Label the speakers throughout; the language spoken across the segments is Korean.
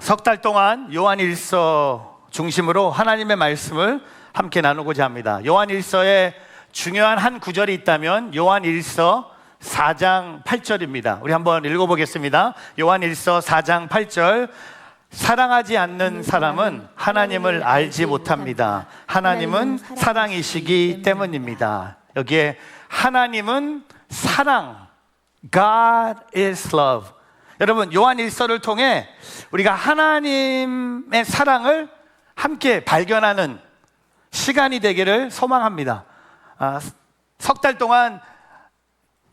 Speaker 1: 석 달 동안 요한일서 중심으로 하나님의 말씀을 함께 나누고자 합니다. 요한일서에 중요한 한 구절이 있다면 요한일서 4장 8절입니다. 우리 한번 읽어보겠습니다. 요한일서 4장 8절. 사랑하지 않는 사람은 하나님을 알지 못합니다. 하나님은 사랑이시기 때문입니다. 여기에 하나님은 사랑, God is love. 여러분, 요한일서를 통해 우리가 하나님의 사랑을 함께 발견하는 시간이 되기를 소망합니다. 석 달 동안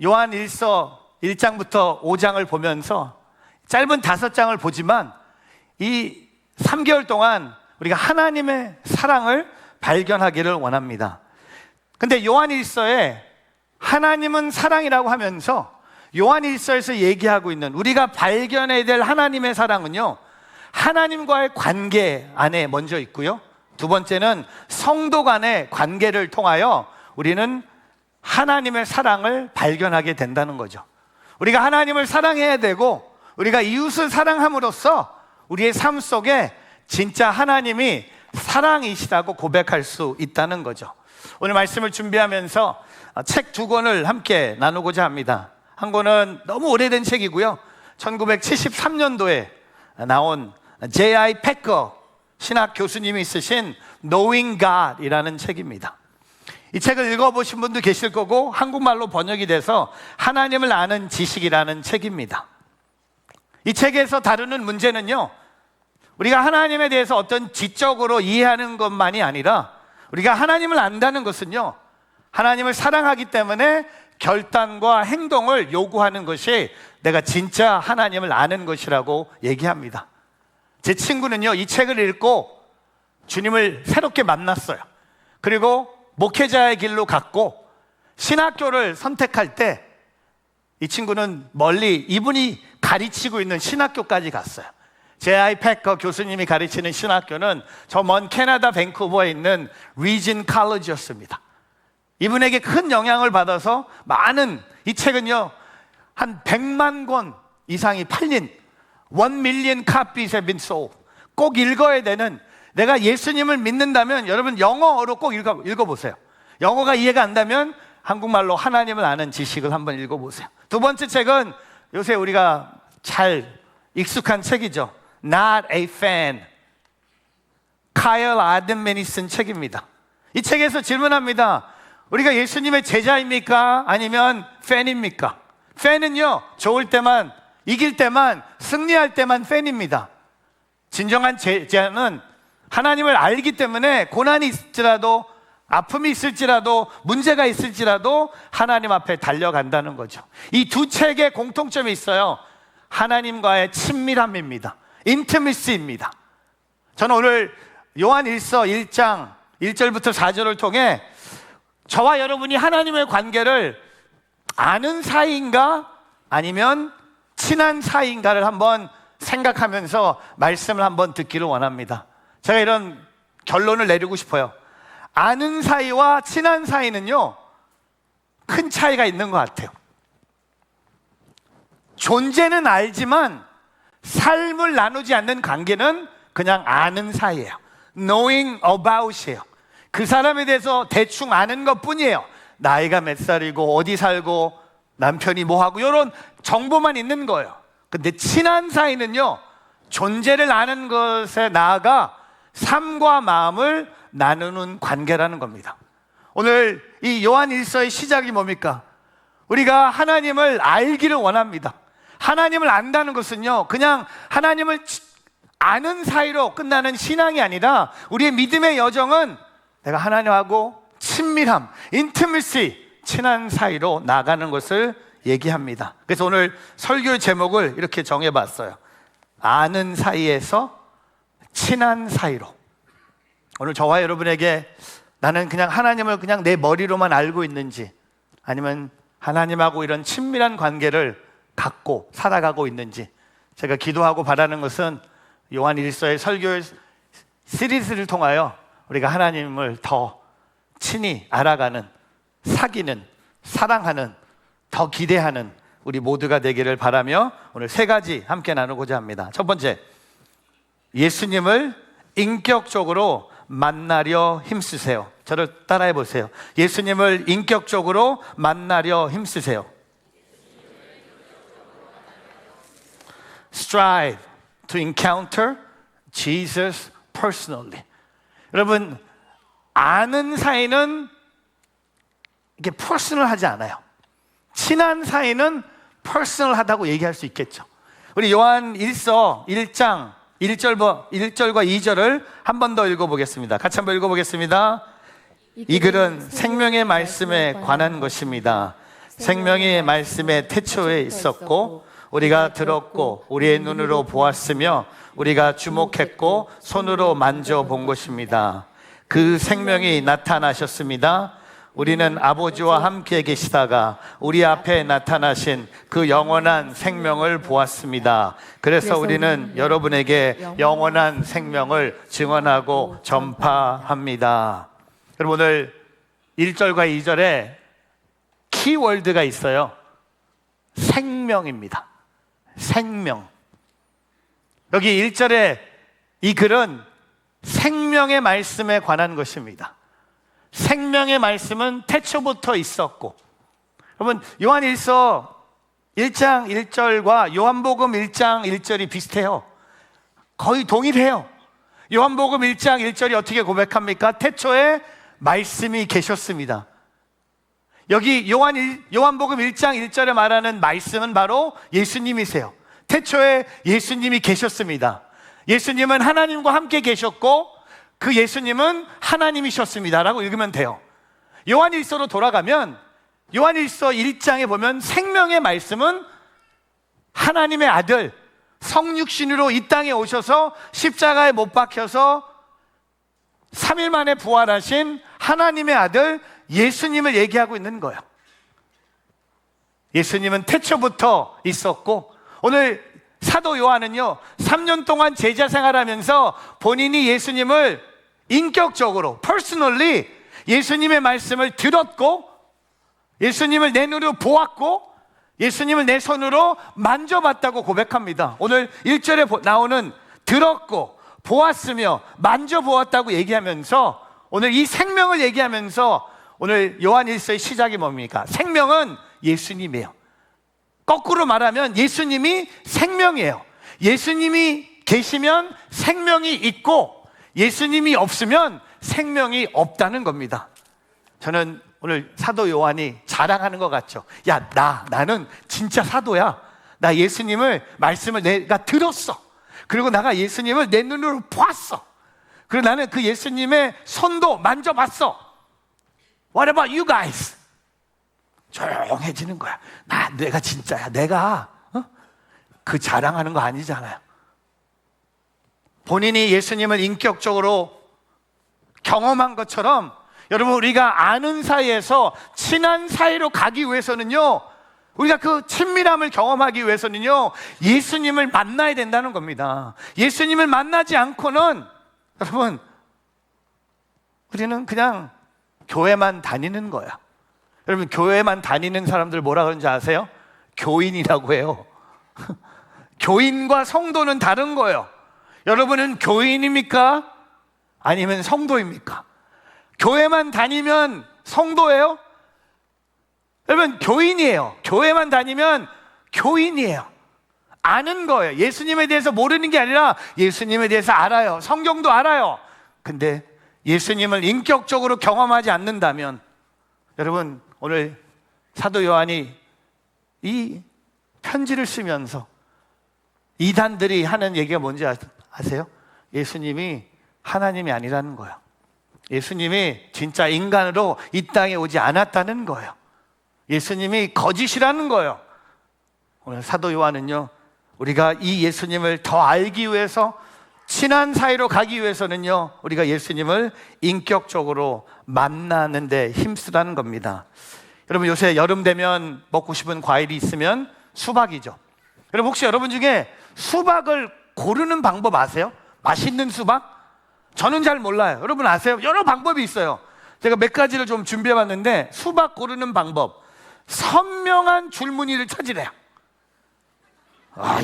Speaker 1: 요한일서 1장부터 5장을 보면서 짧은 5장을 보지만 이 3개월 동안 우리가 하나님의 사랑을 발견하기를 원합니다. 근데 요한일서에 하나님은 사랑이라고 하면서 요한일서에서 얘기하고 있는 우리가 발견해야 될 하나님의 사랑은요, 하나님과의 관계 안에 먼저 있고요, 두 번째는 성도 간의 관계를 통하여 우리는 하나님의 사랑을 발견하게 된다는 거죠. 우리가 하나님을 사랑해야 되고 우리가 이웃을 사랑함으로써 우리의 삶 속에 진짜 하나님이 사랑이시라고 고백할 수 있다는 거죠. 오늘 말씀을 준비하면서 책 2권을 함께 나누고자 합니다. 한 권은 너무 오래된 책이고요, 1973년도에 나온 J.I. 패커 신학 교수님이 쓰신 Knowing God 이라는 책입니다. 이 책을 읽어보신 분도 계실 거고 한국말로 번역이 돼서 하나님을 아는 지식이라는 책입니다. 이 책에서 다루는 문제는요, 우리가 하나님에 대해서 어떤 지적으로 이해하는 것만이 아니라 우리가 하나님을 안다는 것은요, 하나님을 사랑하기 때문에 결단과 행동을 요구하는 것이 내가 진짜 하나님을 아는 것이라고 얘기합니다. 제 친구는요, 이 책을 읽고 주님을 새롭게 만났어요. 그리고 목회자의 길로 갔고 신학교를 선택할 때 이 친구는 멀리 이분이 가르치고 있는 신학교까지 갔어요. J.I. 패커 교수님이 가르치는 신학교는 저 먼 캐나다 밴쿠버에 있는 리진 칼리지였습니다. 이분에게 큰 영향을 받아서 많은, 이 책은요 한 100만 권 이상이 팔린 1 million copies have been sold. 꼭 읽어야 되는, 내가 예수님을 믿는다면 여러분 영어로 꼭 읽어보세요. 영어가 이해가 안 되면 한국말로 하나님을 아는 지식을 한번 읽어보세요. 두 번째 책은 요새 우리가 잘 익숙한 책이죠. Not a fan. 카일 아든맨이 쓴 책입니다. 이 책에서 질문합니다. 우리가 예수님의 제자입니까? 아니면 팬입니까? 팬은요, 좋을 때만, 이길 때만, 승리할 때만 팬입니다. 진정한 제자는 하나님을 알기 때문에 고난이 있을지라도, 아픔이 있을지라도, 문제가 있을지라도 하나님 앞에 달려간다는 거죠. 이 두 책의 공통점이 있어요. 하나님과의 친밀함입니다. 인티미시입니다. 저는 오늘 요한일서 1장 1절부터 4절을 통해 저와 여러분이 하나님의 관계를 아는 사이인가 아니면 친한 사이인가를 한번 생각하면서 말씀을 한번 듣기를 원합니다. 제가 이런 결론을 내리고 싶어요. 아는 사이와 친한 사이는요, 큰 차이가 있는 것 같아요. 존재는 알지만 삶을 나누지 않는 관계는 그냥 아는 사이예요. Knowing about이에요. 그 사람에 대해서 대충 아는 것 뿐이에요. 나이가 몇 살이고 어디 살고 남편이 뭐하고 이런 정보만 있는 거예요. 근데 친한 사이는요, 존재를 아는 것에 나아가 삶과 마음을 나누는 관계라는 겁니다. 오늘 이 요한일서의 시작이 뭡니까? 우리가 하나님을 알기를 원합니다. 하나님을 안다는 것은요, 그냥 하나님을 아는 사이로 끝나는 신앙이 아니라 우리의 믿음의 여정은 내가 하나님하고 친밀함, 인티미시, 친한 사이로 나가는 것을 얘기합니다. 그래서 오늘 설교 제목을 이렇게 정해봤어요. 아는 사이에서 친한 사이로. 오늘 저와 여러분에게 나는 그냥 하나님을 그냥 내 머리로만 알고 있는지 아니면 하나님하고 이런 친밀한 관계를 갖고 살아가고 있는지, 제가 기도하고 바라는 것은 요한일서의 설교 시리즈를 통하여 우리가 하나님을 더 친히 알아가는, 사귀는, 사랑하는, 더 기대하는 우리 모두가 되기를 바라며 오늘 3가지 함께 나누고자 합니다. 첫 번째, 예수님을 인격적으로 만나려 힘쓰세요. 저를 따라해 보세요. 예수님을 인격적으로 만나려 힘쓰세요. Strive to encounter Jesus personally. 여러분, 아는 사이는 이게 퍼스널하지 않아요. 친한 사이는 퍼스널하다고 얘기할 수 있겠죠. 우리 요한 1서 1장 1절과 2절을 한 번 더 읽어보겠습니다. 같이 한번 읽어보겠습니다. 이 글은 생명의 말씀에 관한 것입니다. 생명의 말씀에 태초에 있었고 우리가 들었고 우리의 눈으로 보았으며 우리가 주목했고 손으로 만져본 것입니다. 그 생명이 나타나셨습니다. 우리는 아버지와 함께 계시다가 우리 앞에 나타나신 그 영원한 생명을 보았습니다. 그래서 우리는 여러분에게 영원한 생명을 증언하고 전파합니다. 여러분, 오늘 1절과 2절에 키워드가 있어요. 생명입니다. 생명. 여기 1절에 이 글은 생명의 말씀에 관한 것입니다. 생명의 말씀은 태초부터 있었고, 여러분, 요한일서 1장 1절과 요한복음 1장 1절이 비슷해요. 거의 동일해요. 요한복음 1장 1절이 어떻게 고백합니까? 태초에 말씀이 계셨습니다. 여기 요한복음 1장 1절에 말하는 말씀은 바로 예수님이세요. 태초에 예수님이 계셨습니다. 예수님은 하나님과 함께 계셨고 그 예수님은 하나님이셨습니다 라고 읽으면 돼요. 요한일서로 돌아가면 요한일서 1장에 보면 생명의 말씀은 하나님의 아들 성육신으로 이 땅에 오셔서 십자가에 못 박혀서 3일 만에 부활하신 하나님의 아들 예수님을 얘기하고 있는 거예요. 예수님은 태초부터 있었고, 오늘 사도 요한은요 3년 동안 제자 생활하면서 본인이 예수님을 인격적으로 퍼스널리 예수님의 말씀을 들었고, 예수님을 내 눈으로 보았고, 예수님을 내 손으로 만져봤다고 고백합니다. 오늘 1절에 나오는 들었고 보았으며 만져보았다고 얘기하면서 오늘 이 생명을 얘기하면서 오늘 요한일서의 시작이 뭡니까? 생명은 예수님이에요. 거꾸로 말하면 예수님이 생명이에요. 예수님이 계시면 생명이 있고 예수님이 없으면 생명이 없다는 겁니다. 저는 오늘 사도 요한이 자랑하는 것 같죠. 야, 나는 진짜 사도야. 나 예수님을 말씀을 내가 들었어. 그리고 내가 예수님을 내 눈으로 보았어. 그리고 나는 그 예수님의 손도 만져봤어. What about you guys? 조용해지는 거야. 내가 진짜야. 내가 그 자랑하는 거 아니잖아요. 본인이 예수님을 인격적으로 경험한 것처럼 여러분, 우리가 아는 사이에서 친한 사이로 가기 위해서는요, 우리가 그 친밀함을 경험하기 위해서는요, 예수님을 만나야 된다는 겁니다. 예수님을 만나지 않고는 여러분, 우리는 그냥 교회만 다니는 거야. 여러분, 교회만 다니는 사람들 뭐라 그러는지 아세요? 교인이라고 해요. 교인과 성도는 다른 거예요. 여러분은 교인입니까? 아니면 성도입니까? 교회만 다니면 성도예요? 여러분, 교인이에요. 교회만 다니면 교인이에요. 아는 거예요. 예수님에 대해서 모르는 게 아니라 예수님에 대해서 알아요. 성경도 알아요. 근데 예수님을 인격적으로 경험하지 않는다면, 여러분, 오늘 사도 요한이 이 편지를 쓰면서 이단들이 하는 얘기가 뭔지 아세요? 예수님이 하나님이 아니라는 거예요. 예수님이 진짜 인간으로 이 땅에 오지 않았다는 거예요. 예수님이 거짓이라는 거예요. 오늘 사도 요한은요, 우리가 이 예수님을 더 알기 위해서, 친한 사이로 가기 위해서는요, 우리가 예수님을 인격적으로 만나는 데 힘쓰라는 겁니다. 여러분, 요새 여름 되면 먹고 싶은 과일이 있으면 수박이죠. 여러분, 혹시 여러분 중에 수박을 고르는 방법 아세요? 맛있는 수박? 저는 잘 몰라요. 여러분 아세요? 여러 방법이 있어요. 제가 몇 가지를 좀 준비해 봤는데, 수박 고르는 방법, 선명한 줄무늬를 찾으래요.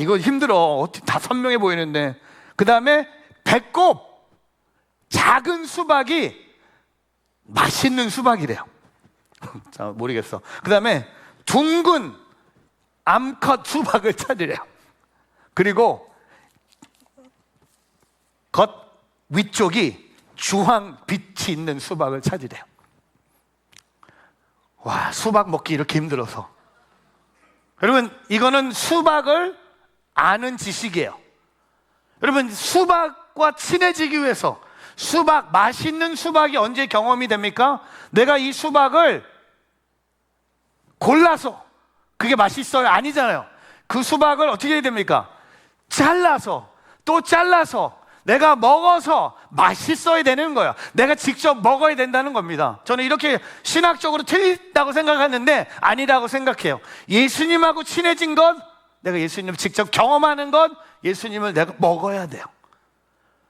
Speaker 1: 이거 힘들어. 어떻게 다 선명해 보이는데. 그 다음에 배꼽 작은 수박이 맛있는 수박이래요. 자, 모르겠어. 그 다음에 둥근 암컷 수박을 찾으래요. 그리고 겉 위쪽이 주황 빛이 있는 수박을 찾으래요. 와, 수박 먹기 이렇게 힘들어서. 여러분, 이거는 수박을 아는 지식이에요. 여러분, 수박과 친해지기 위해서, 수박, 맛있는 수박이 언제 경험이 됩니까? 내가 이 수박을 골라서 그게 맛있어요? 아니잖아요. 그 수박을 어떻게 해야 됩니까? 잘라서 또 잘라서 내가 먹어서 맛있어야 되는 거예요. 내가 직접 먹어야 된다는 겁니다. 저는 이렇게 신학적으로 틀리다고 생각하는데 아니라고 생각해요. 예수님하고 친해진 것, 내가 예수님을 직접 경험하는 것, 예수님을 내가 먹어야 돼요.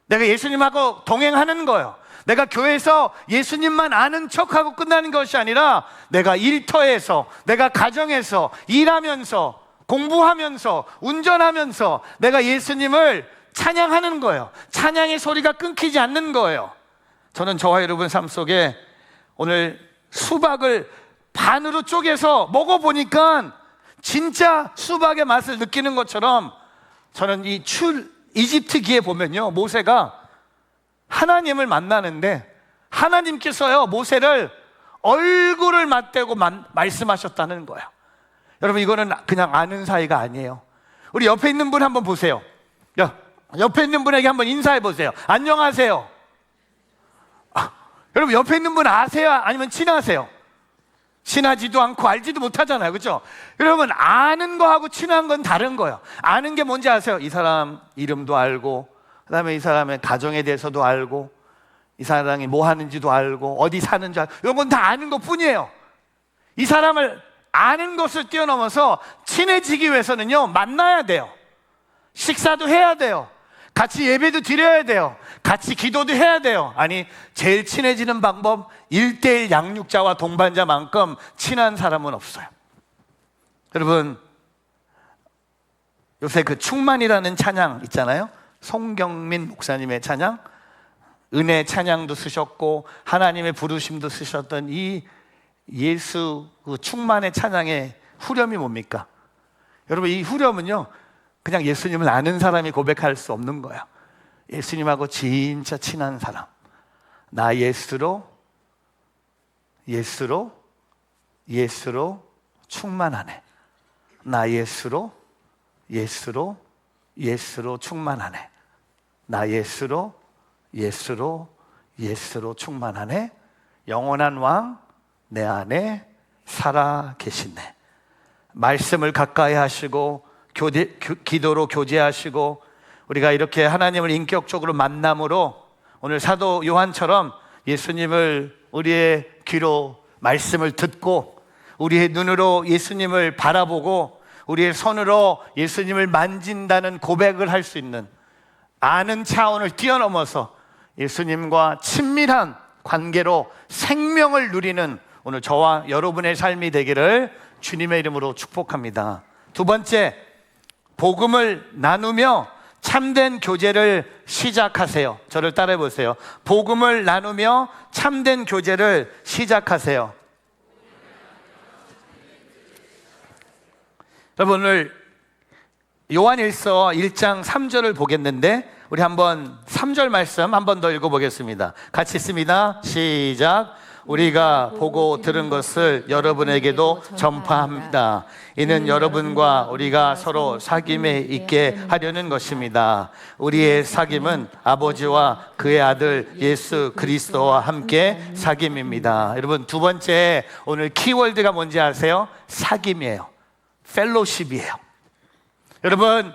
Speaker 1: 내가 예수님하고 동행하는 거예요. 내가 교회에서 예수님만 아는 척하고 끝나는 것이 아니라 내가 일터에서, 내가 가정에서, 일하면서, 공부하면서, 운전하면서 내가 예수님을 찬양하는 거예요. 찬양의 소리가 끊기지 않는 거예요. 저는 저와 여러분 삶 속에 오늘 수박을 반으로 쪼개서 먹어보니까 진짜 수박의 맛을 느끼는 것처럼, 저는 이 이집트기에 보면요, 모세가 하나님을 만나는데 하나님께서요 모세를 얼굴을 맞대고 말씀하셨다는 거예요. 여러분, 이거는 그냥 아는 사이가 아니에요. 우리 옆에 있는 분 한번 보세요. 옆에 있는 분에게 한번 인사해 보세요. 안녕하세요. 여러분, 옆에 있는 분 아세요? 아니면 친하세요? 친하지도 않고 알지도 못하잖아요, 그렇죠? 여러분, 아는 거하고 친한 건 다른 거예요. 아는 게 뭔지 아세요? 이 사람 이름도 알고, 그 다음에 이 사람의 가정에 대해서도 알고, 이 사람이 뭐 하는지도 알고, 어디 사는지 알고, 이런 건 다 아는 것 뿐이에요. 이 사람을 아는 것을 뛰어넘어서 친해지기 위해서는요, 만나야 돼요. 식사도 해야 돼요. 같이 예배도 드려야 돼요. 같이 기도도 해야 돼요. 아니, 제일 친해지는 방법, 1:1 양육자와 동반자만큼 친한 사람은 없어요. 여러분, 요새 그 충만이라는 찬양 있잖아요. 송경민 목사님의 찬양, 은혜 찬양도 쓰셨고 하나님의 부르심도 쓰셨던 이 예수 그 충만의 찬양의 후렴이 뭡니까? 여러분, 이 후렴은요, 그냥 예수님을 아는 사람이 고백할 수 없는 거예요. 예수님하고 진짜 친한 사람, 나 예수로 충만하네. 나 예수로 충만하네. 나 예수로 충만하네. 영원한 왕 내 안에 살아 계시네. 말씀을 가까이 하시고 기도로 교제하시고, 우리가 이렇게 하나님을 인격적으로 만남으로 오늘 사도 요한처럼 예수님을 우리의 귀로 말씀을 듣고, 우리의 눈으로 예수님을 바라보고, 우리의 손으로 예수님을 만진다는 고백을 할 수 있는, 아는 차원을 뛰어넘어서 예수님과 친밀한 관계로 생명을 누리는 오늘 저와 여러분의 삶이 되기를 주님의 이름으로 축복합니다. 두 번째, 복음을 나누며 참된 교제를 시작하세요. 저를 따라해 보세요. 복음을 나누며 참된 교제를 시작하세요. 여러분, 오늘 요한일서 1장 3절을 보겠는데, 우리 한번 3절 말씀 한 번 더 읽어보겠습니다. 같이 읽습니다. 시작. 우리가 보고 들은 것을 여러분에게도 전파합니다. 이는 여러분과 우리가 서로 사귐에 있게 하려는 것입니다. 우리의 사귐은 아버지와 그의 아들 예수 그리스도와 함께 사귐입니다. 여러분, 두 번째 오늘 키워드가 뭔지 아세요? 사귐이에요. 펠로십이에요. 여러분,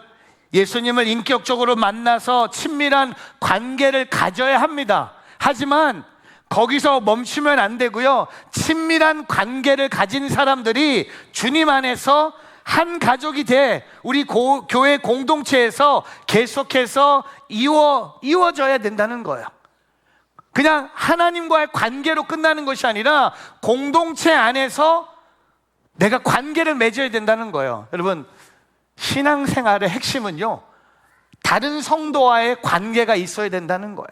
Speaker 1: 예수님을 인격적으로 만나서 친밀한 관계를 가져야 합니다. 하지만 거기서 멈추면 안 되고요, 친밀한 관계를 가진 사람들이 주님 안에서 한 가족이 돼 우리 교회 공동체에서 계속해서 이루어져야 된다는 거예요. 그냥 하나님과의 관계로 끝나는 것이 아니라 공동체 안에서 내가 관계를 맺어야 된다는 거예요. 여러분, 신앙생활의 핵심은요, 다른 성도와의 관계가 있어야 된다는 거야.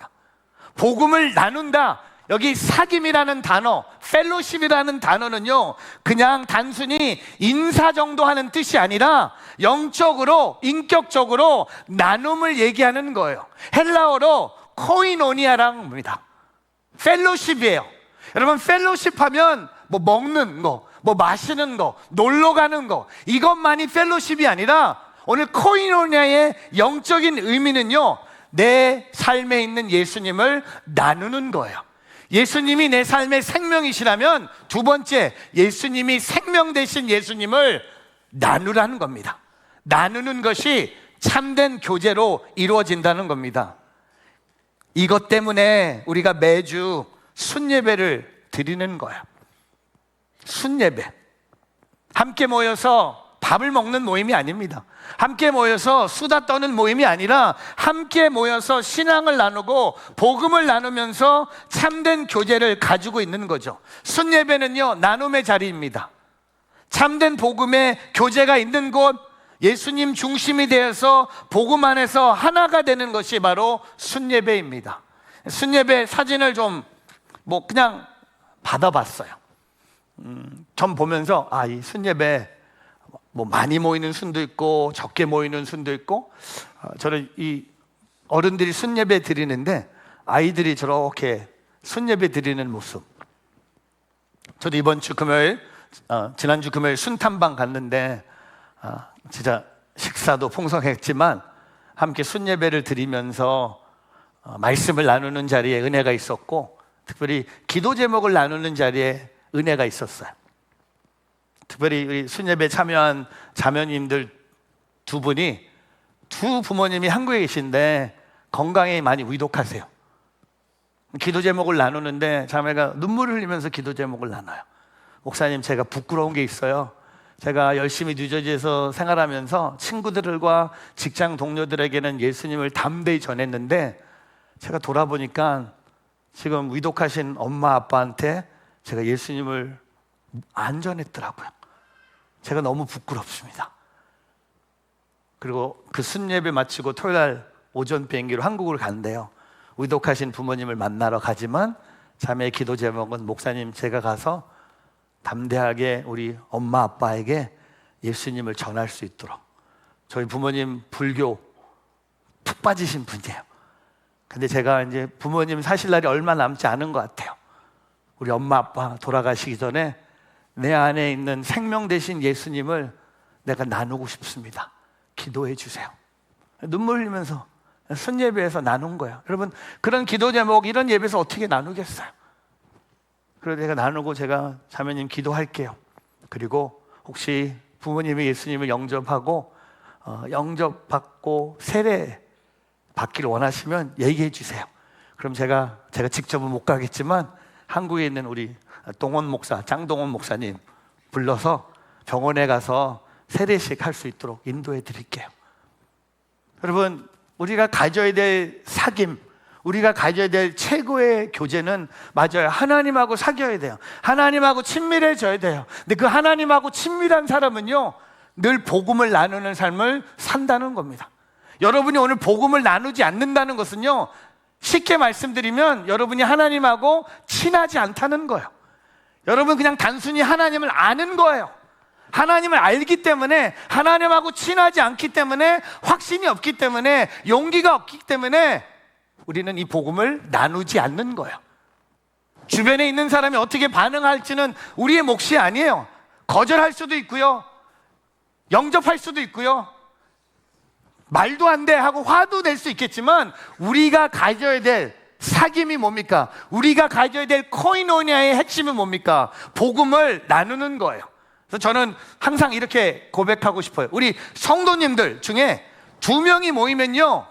Speaker 1: 복음을 나눈다. 여기 사귐이라는 단어, 펠로십이라는 단어는요, 그냥 단순히 인사 정도 하는 뜻이 아니라 영적으로, 인격적으로 나눔을 얘기하는 거예요. 헬라어로 코이노니아라는 겁니다. 펠로십이에요. 여러분, 펠로십 하면 뭐 먹는 거, 뭐 마시는 거, 놀러 가는 거, 이것만이 펠로십이 아니라 오늘 코이노니아의 영적인 의미는요, 내 삶에 있는 예수님을 나누는 거예요. 예수님이 내 삶의 생명이시라면 두 번째, 예수님이 생명 되신 예수님을 나누라는 겁니다. 나누는 것이 참된 교제로 이루어진다는 겁니다. 이것 때문에 우리가 매주 순예배를 드리는 거야. 순예배. 함께 모여서 밥을 먹는 모임이 아닙니다. 함께 모여서 수다 떠는 모임이 아니라 함께 모여서 신앙을 나누고 복음을 나누면서 참된 교제를 가지고 있는 거죠. 순예배는요, 나눔의 자리입니다. 참된 복음의 교제가 있는 곳, 예수님 중심이 되어서 복음 안에서 하나가 되는 것이 바로 순예배입니다. 순예배 사진을 좀 그냥 받아봤어요. 전 보면서 이 순예배 많이 모이는 순도 있고 적게 모이는 순도 있고, 저는 이 어른들이 순예배 드리는데 아이들이 저렇게 순예배 드리는 모습. 저도 이번 주 금요일, 지난주 금요일 순탐방 갔는데 진짜 식사도 풍성했지만 함께 순예배를 드리면서 말씀을 나누는 자리에 은혜가 있었고, 특별히 기도 제목을 나누는 자리에 은혜가 있었어요. 특별히 우리 순예배 참여한 자매님들 두 분이, 두 부모님이 한국에 계신데 건강에 많이 위독하세요. 기도 제목을 나누는데 자매가 눈물을 흘리면서 기도 제목을 나눠요. 목사님, 제가 부끄러운 게 있어요. 제가 열심히 뉴저지에서 생활하면서 친구들과 직장 동료들에게는 예수님을 담대히 전했는데 제가 돌아보니까 지금 위독하신 엄마 아빠한테 제가 예수님을 안 전했더라고요. 제가 너무 부끄럽습니다. 그리고 그 순예배 마치고 토요일날 오전 비행기로 한국을 간대요. 위독하신 부모님을 만나러 가지만 자매의 기도 제목은, 목사님, 제가 가서 담대하게 우리 엄마 아빠에게 예수님을 전할 수 있도록. 저희 부모님 불교 푹 빠지신 분이에요. 근데 제가 이제 부모님 사실 날이 얼마 남지 않은 것 같아요. 우리 엄마 아빠 돌아가시기 전에 내 안에 있는 생명 되신 예수님을 내가 나누고 싶습니다. 기도해 주세요. 눈물 흘리면서 순예배에서 나눈 거예요. 여러분, 그런 기도 제목, 이런 예배에서 어떻게 나누겠어요? 그래서 내가 나누고 제가 자매님 기도할게요. 그리고 혹시 부모님이 예수님을 영접하고 영접받고 세례 받기를 원하시면 얘기해 주세요. 그럼 제가 직접은 못 가겠지만 한국에 있는 우리 동원 목사, 장동원 목사님 불러서 병원에 가서 세례식 할 수 있도록 인도해 드릴게요. 여러분, 우리가 가져야 될 사귐, 우리가 가져야 될 최고의 교제는 맞아요. 하나님하고 사귀어야 돼요. 하나님하고 친밀해져야 돼요. 근데 그 하나님하고 친밀한 사람은요, 늘 복음을 나누는 삶을 산다는 겁니다. 여러분이 오늘 복음을 나누지 않는다는 것은요, 쉽게 말씀드리면 여러분이 하나님하고 친하지 않다는 거예요. 여러분 그냥 단순히 하나님을 아는 거예요. 하나님을 알기 때문에, 하나님하고 친하지 않기 때문에, 확신이 없기 때문에, 용기가 없기 때문에 우리는 이 복음을 나누지 않는 거예요. 주변에 있는 사람이 어떻게 반응할지는 우리의 몫이 아니에요. 거절할 수도 있고요, 영접할 수도 있고요, 말도 안 돼 하고 화도 낼 수 있겠지만, 우리가 가져야 될 사귐이 뭡니까? 우리가 가져야 될 코이노니아의 핵심이 뭡니까? 복음을 나누는 거예요. 그래서 저는 항상 이렇게 고백하고 싶어요. 우리 성도님들 중에 2명이 모이면요,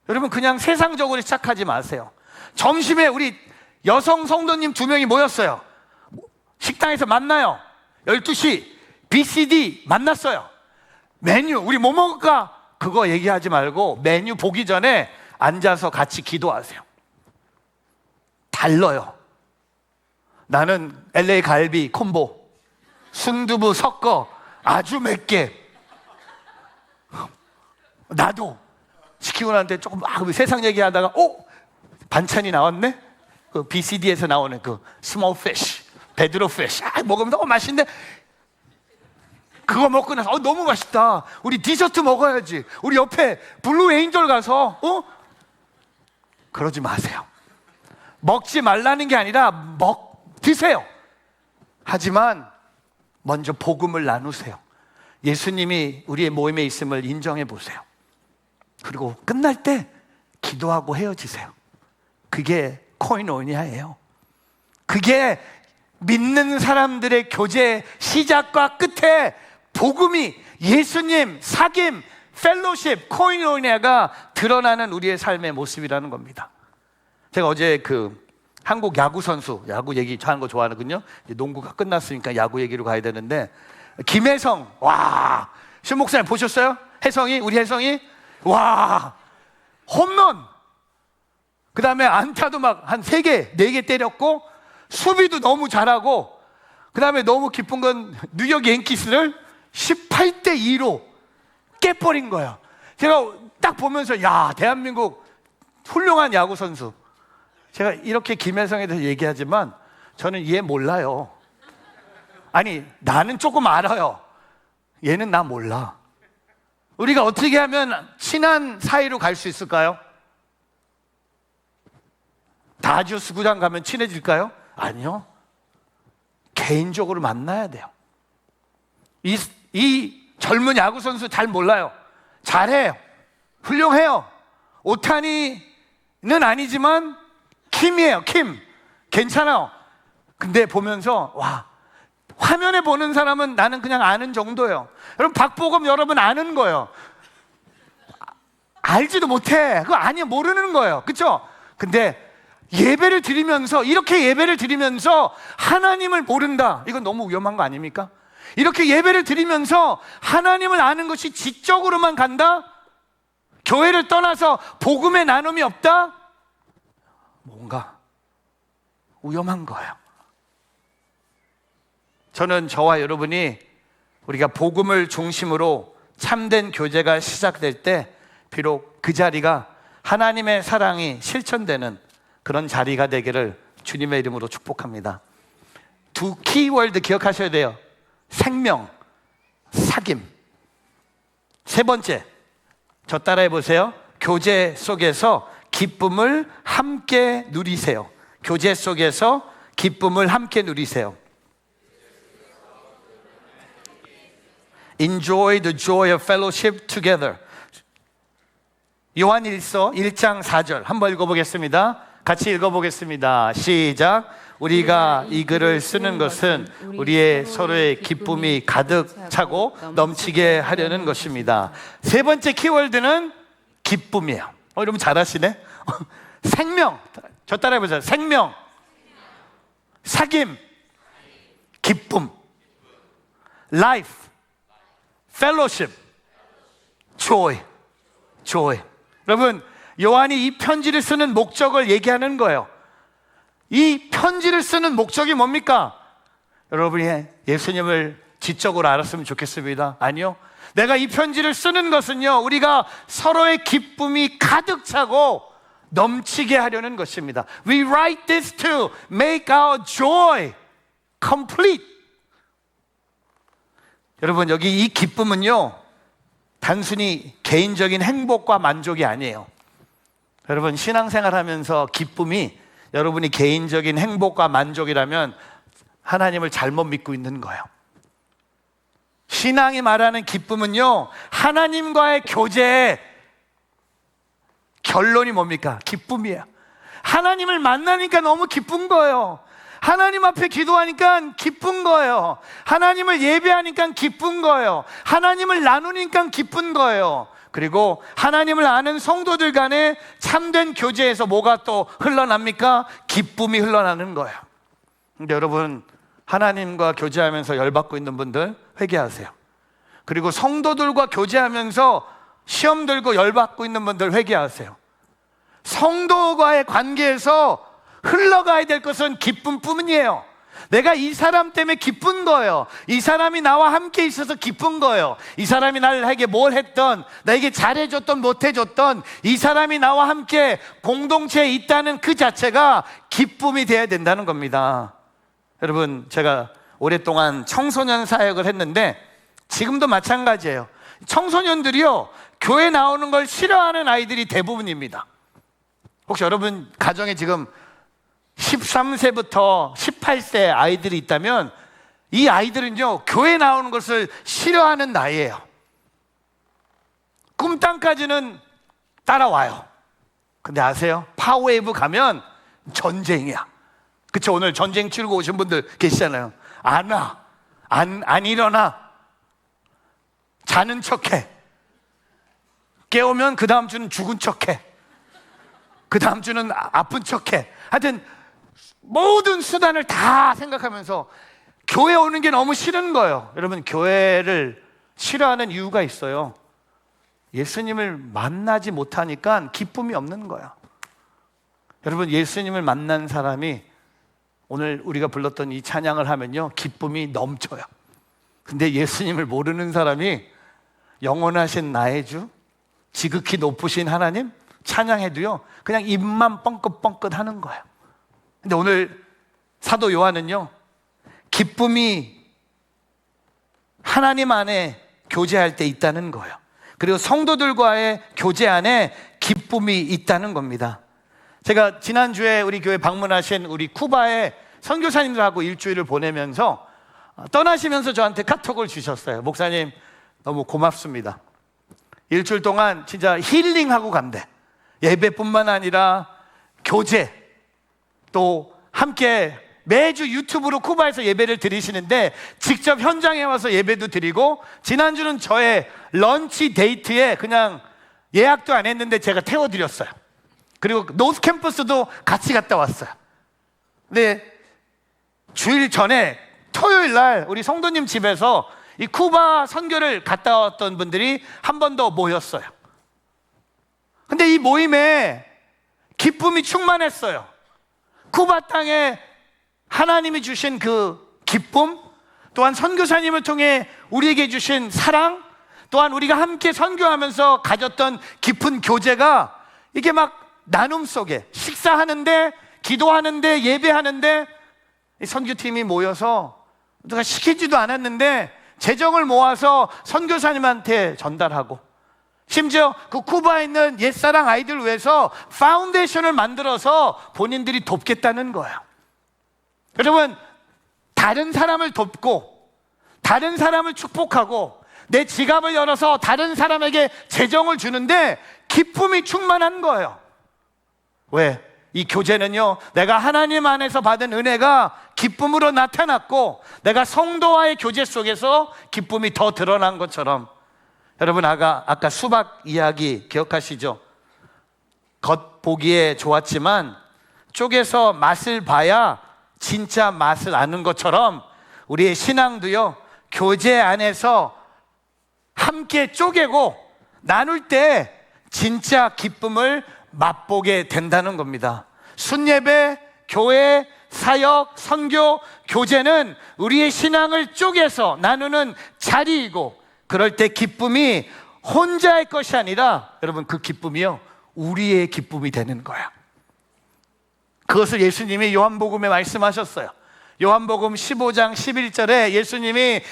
Speaker 1: 여러분 그냥 세상적으로 시작하지 마세요. 점심에 우리 여성 성도님 2명이 모였어요. 식당에서 만나요. 12시 BCD 만났어요. 메뉴 우리 뭐 먹을까? 그거 얘기하지 말고 메뉴 보기 전에 앉아서 같이 기도하세요. 달러요. 나는 LA 갈비 콤보, 순두부 섞어 아주 맵게. 나도 시키고 나한테 조금 막 세상 얘기하다가 반찬이 나왔네? 그 BCD에서 나오는 그 small fish, 베드로 fish. 먹으면 너무 맛있는데 그거 먹고 나서 너무 맛있다. 우리 디저트 먹어야지. 우리 옆에 블루 에인절 가서 그러지 마세요. 먹지 말라는 게 아니라 드세요. 하지만 먼저 복음을 나누세요. 예수님이 우리의 모임에 있음을 인정해 보세요. 그리고 끝날 때 기도하고 헤어지세요. 그게 코이노니아예요. 그게 믿는 사람들의 교제 시작과 끝에 복음이, 예수님, 사귐, 펠로십, 코이노니아가 드러나는 우리의 삶의 모습이라는 겁니다. 제가 어제 한국 야구 선수, 야구 얘기 하는 거 좋아하거든요. 농구가 끝났으니까 야구 얘기로 가야 되는데, 김혜성, 와, 신 목사님 보셨어요? 우리 혜성이, 와, 홈런, 그 다음에 안타도 막 한 3개, 4개 때렸고, 수비도 너무 잘하고, 그 다음에 너무 기쁜 건 뉴욕 양키스를 18대 2로 깨버린 거예요. 제가 딱 보면서, 야, 대한민국 훌륭한 야구 선수. 제가 이렇게 김혜성에 대해서 얘기하지만 저는 얘 몰라요. 아니, 나는 조금 알아요. 얘는 나 몰라. 우리가 어떻게 하면 친한 사이로 갈 수 있을까요? 다저스 구장 가면 친해질까요? 아니요. 개인적으로 만나야 돼요. 이 젊은 야구 선수 잘 몰라요. 잘해요. 훌륭해요. 오타니는 아니지만 킴이에요. 킴. 괜찮아요. 근데 보면서 와, 화면에 보는 사람은 나는 그냥 아는 정도예요. 여러분, 박보검 여러분 아는 거예요. 알지도 못해. 그거 아니에요. 모르는 거예요. 그렇죠? 근데 예배를 드리면서, 이렇게 예배를 드리면서 하나님을 모른다. 이건 너무 위험한 거 아닙니까? 이렇게 예배를 드리면서 하나님을 아는 것이 지적으로만 간다? 교회를 떠나서 복음의 나눔이 없다? 뭔가 위험한 거예요. 저는 저와 여러분이 우리가 복음을 중심으로 참된 교제가 시작될 때 비록 그 자리가 하나님의 사랑이 실천되는 그런 자리가 되기를 주님의 이름으로 축복합니다. 2 키워드 기억하셔야 돼요. 생명, 사귐. 3번째, 저 따라해 보세요. 교제 속에서 기쁨을 함께 누리세요. 교제 속에서 기쁨을 함께 누리세요. Enjoy the joy of fellowship together. 요한일서 1장 4절 한번 읽어보겠습니다. 같이 읽어보겠습니다. 시작. 우리가 이 글을 쓰는 것은 우리의 서로의 기쁨이 가득 차고 넘치게 하려는 것입니다. 3번째 키워드는 기쁨이에요. 여러분 잘하시네. 생명, 저 따라해보세요. 생명, 사귐, 기쁨, life, fellowship, joy. 여러분, 요한이 이 편지를 쓰는 목적을 얘기하는 거예요. 이 편지를 쓰는 목적이 뭡니까? 여러분이 예수님을 지적으로 알았으면 좋겠습니다. 아니요. 내가 이 편지를 쓰는 것은요, 우리가 서로의 기쁨이 가득 차고 넘치게 하려는 것입니다. We write this to make our joy complete. 여러분, 여기 이 기쁨은요, 단순히 개인적인 행복과 만족이 아니에요. 여러분, 신앙생활 하면서 기쁨이 여러분이 개인적인 행복과 만족이라면 하나님을 잘못 믿고 있는 거예요. 신앙이 말하는 기쁨은요, 하나님과의 교제의 결론이 뭡니까? 기쁨이에요. 하나님을 만나니까 너무 기쁜 거예요. 하나님 앞에 기도하니까 기쁜 거예요. 하나님을 예배하니까 기쁜 거예요. 하나님을 나누니까 기쁜 거예요. 그리고 하나님을 아는 성도들 간에 참된 교제에서 뭐가 또 흘러납니까? 기쁨이 흘러나는 거예요. 근데 여러분, 하나님과 교제하면서 열받고 있는 분들 회개하세요. 그리고 성도들과 교제하면서 시험 들고 열받고 있는 분들 회개하세요. 성도와의 관계에서 흘러가야 될 것은 기쁨뿐이에요. 내가 이 사람 때문에 기쁜 거예요. 이 사람이 나와 함께 있어서 기쁜 거예요. 이 사람이 나에게 뭘 했던, 나에게 잘해줬던 못해줬던, 이 사람이 나와 함께 공동체에 있다는 그 자체가 기쁨이 되어야 된다는 겁니다. 여러분, 제가 오랫동안 청소년 사역을 했는데 지금도 마찬가지예요. 청소년들이요, 교회 나오는 걸 싫어하는 아이들이 대부분입니다. 혹시 여러분 가정에 지금 13세부터 18세 아이들이 있다면 이 아이들은요, 교회 나오는 것을 싫어하는 나이예요. 꿈땅까지는 따라와요. 근데 아세요? 파워웨이브 가면 전쟁이야. 그쵸? 오늘 전쟁 치르고 오신 분들 계시잖아요. 안 와. 안 일어나. 자는 척해. 깨우면 그 다음 주는 죽은 척해. 그 다음 주는 아픈 척해. 하여튼 모든 수단을 다 생각하면서 교회 오는 게 너무 싫은 거예요. 여러분, 교회를 싫어하는 이유가 있어요. 예수님을 만나지 못하니까 기쁨이 없는 거예요. 여러분, 예수님을 만난 사람이 오늘 우리가 불렀던 이 찬양을 하면요, 기쁨이 넘쳐요. 근데 예수님을 모르는 사람이 영원하신 나의 주, 지극히 높으신 하나님 찬양해도요, 그냥 입만 뻥긋뻥긋 하는 거예요. 근데 오늘 사도 요한은요, 기쁨이 하나님 안에 교제할 때 있다는 거예요. 그리고 성도들과의 교제 안에 기쁨이 있다는 겁니다. 제가 지난주에 우리 교회 방문하신 우리 쿠바의 선교사님들하고 일주일을 보내면서 떠나시면서 저한테 카톡을 주셨어요. 목사님, 너무 고맙습니다. 일주일 동안 진짜 힐링하고 간대. 예배뿐만 아니라 교제, 또 함께 매주 유튜브로 쿠바에서 예배를 드리시는데 직접 현장에 와서 예배도 드리고, 지난주는 저의 런치 데이트에 그냥 예약도 안 했는데 제가 태워드렸어요. 그리고 노스 캠퍼스도 같이 갔다 왔어요. 근데 주일 전에 토요일 날 우리 성도님 집에서 이 쿠바 선교를 갔다 왔던 분들이 한 번 더 모였어요. 근데 이 모임에 기쁨이 충만했어요. 쿠바 땅에 하나님이 주신 그 기쁨, 또한 선교사님을 통해 우리에게 주신 사랑, 또한 우리가 함께 선교하면서 가졌던 깊은 교제가 이게 막 나눔 속에, 식사하는데, 기도하는데, 예배하는데 선교팀이 모여서 누가 시키지도 않았는데 재정을 모아서 선교사님한테 전달하고, 심지어 그 쿠바에 있는 옛사랑 아이들 위해서 파운데이션을 만들어서 본인들이 돕겠다는 거예요. 여러분, 다른 사람을 돕고 다른 사람을 축복하고 내 지갑을 열어서 다른 사람에게 재정을 주는데 기쁨이 충만한 거예요. 왜? 이 교제는요, 내가 하나님 안에서 받은 은혜가 기쁨으로 나타났고 내가 성도와의 교제 속에서 기쁨이 더 드러난 것처럼, 여러분 아까 수박 이야기 기억하시죠? 겉보기에 좋았지만 쪼개서 맛을 봐야 진짜 맛을 아는 것처럼 우리의 신앙도요, 교제 안에서 함께 쪼개고 나눌 때 진짜 기쁨을 맛보게 된다는 겁니다. 순예배, 교회, 사역, 선교, 교제는 우리의 신앙을 쪼개서 나누는 자리이고, 그럴 때 기쁨이 혼자의 것이 아니라 여러분 그 기쁨이요, 우리의 기쁨이 되는 거야. 그것을 예수님이 요한복음에 말씀하셨어요. 요한복음 15장 11절에 예수님이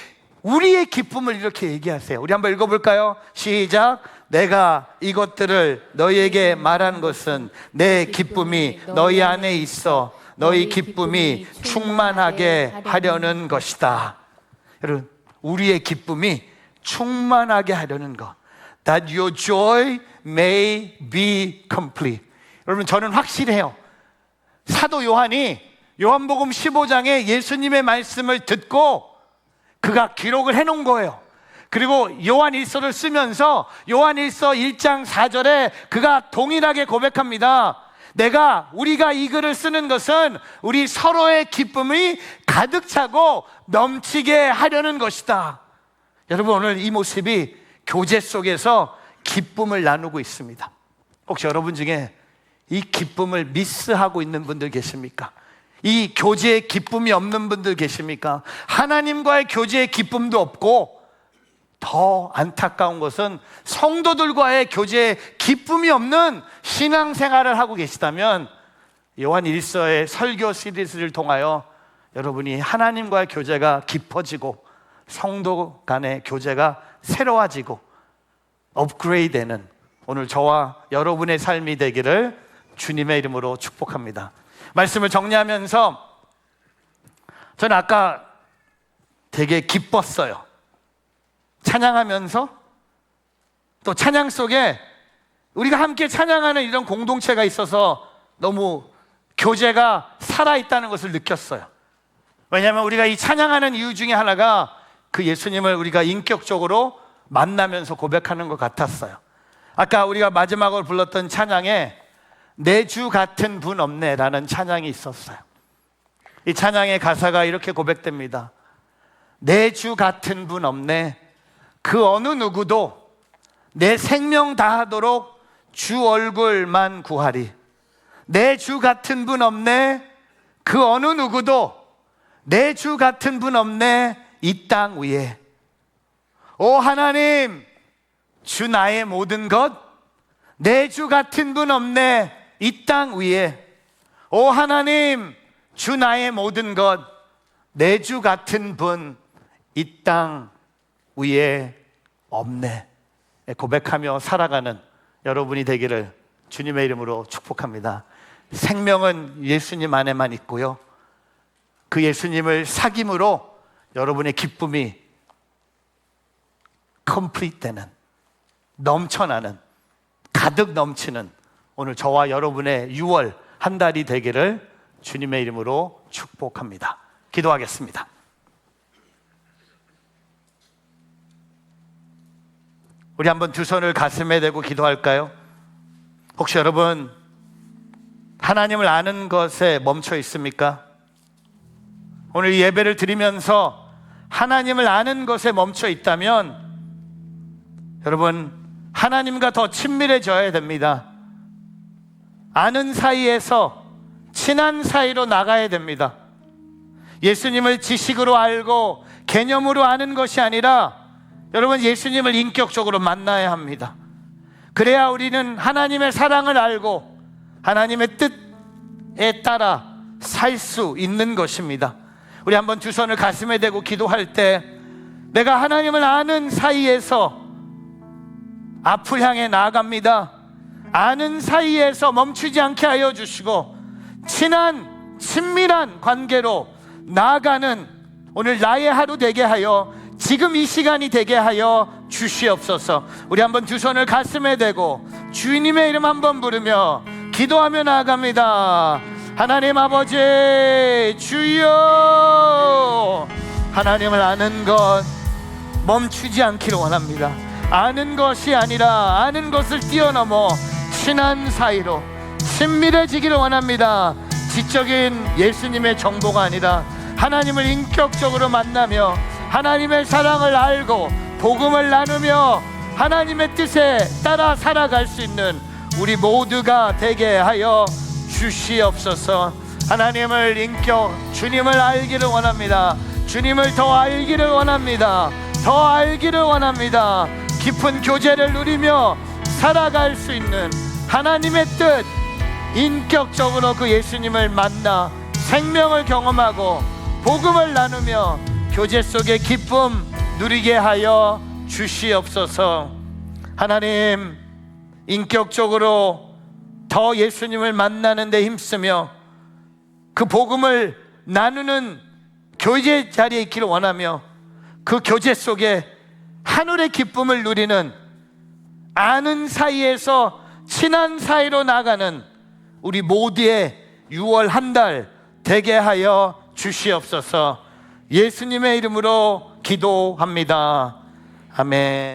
Speaker 1: 우리의 기쁨을 이렇게 얘기하세요. 우리 한번 읽어볼까요? 시작. 내가 이것들을 너희에게 말한 것은 내 기쁨이 너희 안에 있어 너희 기쁨이 충만하게 하려는 것이다. 여러분, 우리의 기쁨이 충만하게 하려는 것. That your joy may be complete. 여러분, 저는 확실해요. 사도 요한이 요한복음 15장에 예수님의 말씀을 듣고 그가 기록을 해놓은 거예요. 그리고 요한일서를 쓰면서 요한일서 1장 4절에 그가 동일하게 고백합니다. 우리가 이 글을 쓰는 것은 우리 서로의 기쁨이 가득 차고 넘치게 하려는 것이다. 여러분, 오늘 이 모습이 교제 속에서 기쁨을 나누고 있습니다. 혹시 여러분 중에 이 기쁨을 미스하고 있는 분들 계십니까? 이 교제의 기쁨이 없는 분들 계십니까? 하나님과의 교제의 기쁨도 없고, 더 안타까운 것은 성도들과의 교제의 기쁨이 없는 신앙생활을 하고 계시다면, 요한 1서의 설교 시리즈를 통하여 여러분이 하나님과의 교제가 깊어지고 성도 간의 교제가 새로워지고 업그레이드되는 오늘 저와 여러분의 삶이 되기를 주님의 이름으로 축복합니다. 말씀을 정리하면서 저는 아까 되게 기뻤어요. 찬양하면서 또 찬양 속에 우리가 함께 찬양하는 이런 공동체가 있어서 너무 교제가 살아있다는 것을 느꼈어요. 왜냐하면 우리가 이 찬양하는 이유 중에 하나가 그 예수님을 우리가 인격적으로 만나면서 고백하는 것 같았어요. 아까 우리가 마지막으로 불렀던 찬양에 내 주 같은 분 없네 라는 찬양이 있었어요. 이 찬양의 가사가 이렇게 고백됩니다. 내 주 같은 분 없네. 그 어느 누구도 내 생명 다하도록 주 얼굴만 구하리. 내 주 같은 분 없네. 그 어느 누구도 내 주 같은 분 없네. 이 땅 위에. 오 하나님, 주 나의 모든 것. 내 주 같은 분 없네. 이 땅 위에. 오 하나님, 주 나의 모든 것. 내 주 같은 분 이 땅 위에 없네. 고백하며 살아가는 여러분이 되기를 주님의 이름으로 축복합니다. 생명은 예수님 안에만 있고요, 그 예수님을 사귐으로 여러분의 기쁨이 컴플리트 되는, 넘쳐나는, 가득 넘치는 오늘 저와 여러분의 6월 한 달이 되기를 주님의 이름으로 축복합니다. 기도하겠습니다. 우리 한번 두 손을 가슴에 대고 기도할까요? 혹시 여러분 하나님을 아는 것에 멈춰 있습니까? 오늘 이 예배를 드리면서 하나님을 아는 것에 멈춰 있다면 여러분 하나님과 더 친밀해져야 됩니다. 아는 사이에서 친한 사이로 나가야 됩니다. 예수님을 지식으로 알고 개념으로 아는 것이 아니라 여러분 예수님을 인격적으로 만나야 합니다. 그래야 우리는 하나님의 사랑을 알고 하나님의 뜻에 따라 살 수 있는 것입니다. 우리 한번 두 손을 가슴에 대고 기도할 때 내가 하나님을 아는 사이에서 앞을 향해 나아갑니다. 아는 사이에서 멈추지 않게 하여 주시고 친밀한 관계로 나아가는 오늘 나의 하루 되게 하여 지금 이 시간이 되게 하여 주시옵소서. 우리 한번 두 손을 가슴에 대고 주님의 이름 한번 부르며 기도하며 나아갑니다. 하나님 아버지 주여, 하나님을 아는 것 멈추지 않기를 원합니다. 아는 것이 아니라 아는 것을 뛰어넘어 친한 사이로 친밀해지기를 원합니다. 지적인 예수님의 정보가 아니라 하나님을 인격적으로 만나며 하나님의 사랑을 알고 복음을 나누며 하나님의 뜻에 따라 살아갈 수 있는 우리 모두가 되게 하여 주시옵소서. 하나님을 주님을 알기를 원합니다. 주님을 더 알기를 원합니다. 더 알기를 원합니다. 깊은 교제를 누리며 살아갈 수 있는 하나님의 뜻, 인격적으로 그 예수님을 만나 생명을 경험하고 복음을 나누며 교제 속의 기쁨 누리게 하여 주시옵소서. 하나님, 인격적으로 더 예수님을 만나는 데 힘쓰며 그 복음을 나누는 교제 자리에 있기를 원하며 그 교제 속에 하늘의 기쁨을 누리는, 아는 사이에서 친한 사이로 나가는 우리 모두의 6월 한 달 되게 하여 주시옵소서. 예수님의 이름으로 기도합니다. 아멘.